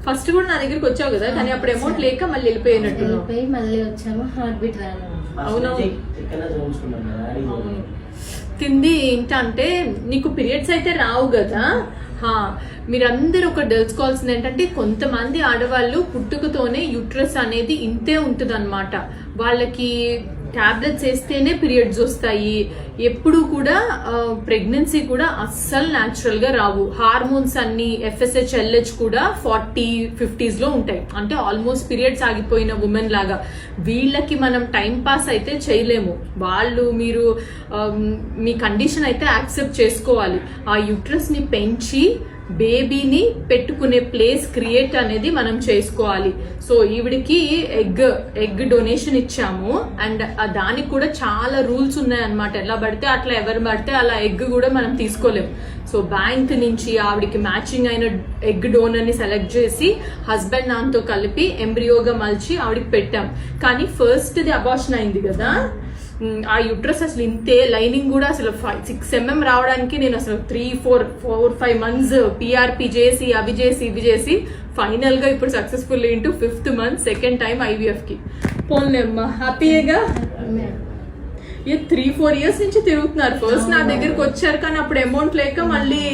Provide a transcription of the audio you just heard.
First కూడా నా దగ్గరికి వచ్చావు కదా, కానీ అప్పుడు అమౌంట్ లేక మళ్ళీ వెళ్ళిపోయినట్టు. మళ్ళీ వచ్చాము, హార్ట్ బీట్ రాను. అవునవును. తింది ఏంటంటే నీకు పీరియడ్స్ అయితే రావు కదా. మీరందరూ ఒకటి తెలుసుకోవాల్సింది ఏంటంటే, కొంతమంది ఆడవాళ్ళు పుట్టుకతోనే యూట్రస్ అనేది ఇంతే ఉంటుంది అనమాట. వాళ్ళకి టాబ్లెట్స్ వేస్తేనే పీరియడ్స్ వస్తాయి. ఎప్పుడు కూడా ప్రెగ్నెన్సీ కూడా అస్సలు న్యాచురల్ గా రావు. హార్మోన్స్ అన్ని FSH LH కూడా 40-50s లో ఉంటాయి. అంటే ఆల్మోస్ట్ పీరియడ్స్ ఆగిపోయిన ఉమెన్ లాగా. వీళ్ళకి మనం టైం పాస్ అయితే చేయలేము. మీరు మీ కండిషన్ అయితే యాక్సెప్ట్ చేసుకోవాలి. ఆ యూట్రస్ ని పెంచి బేబీని పెట్టుకునే ప్లేస్ క్రియేట్ అనేది మనం చేసుకోవాలి. సో ఈవిడికి ఎగ్ డొనేషన్ ఇచ్చాము. అండ్ దానికి కూడా చాలా రూల్స్ ఉన్నాయన్నమాట. ఎలా పడితే అట్లా, ఎవరు పడితే అలా ఎగ్ కూడా మనం తీసుకోలేము. సో బ్యాంక్ నుంచి ఆవిడికి మ్యాచింగ్ అయిన ఎగ్ డోనర్ ని సెలెక్ట్ చేసి హస్బెండ్ నాన్నతో కలిపి ఎంబ్రియోగా మలిచి ఆవిడికి పెట్టాం. కానీ ఫస్ట్ ది అబార్షన్ అయింది కదా, ఆ యూట్రస్ అసలు ఇంతే, లైనింగ్ కూడా అసలు 6 mm రావడానికి నేను అసలు 3-4-5 months PRP చేసి అవి చేసి ఫైనల్ గా ఇప్పుడు successful into 5th month second time IVF కి. పోన్లేమ్మా, హ్యాపీగా 3-4 years నుంచి తిరుగుతున్నారు. ఫస్ట్ నా దగ్గరకు వచ్చారు, కానీ అప్పుడు అమౌంట్ లేక మళ్ళీ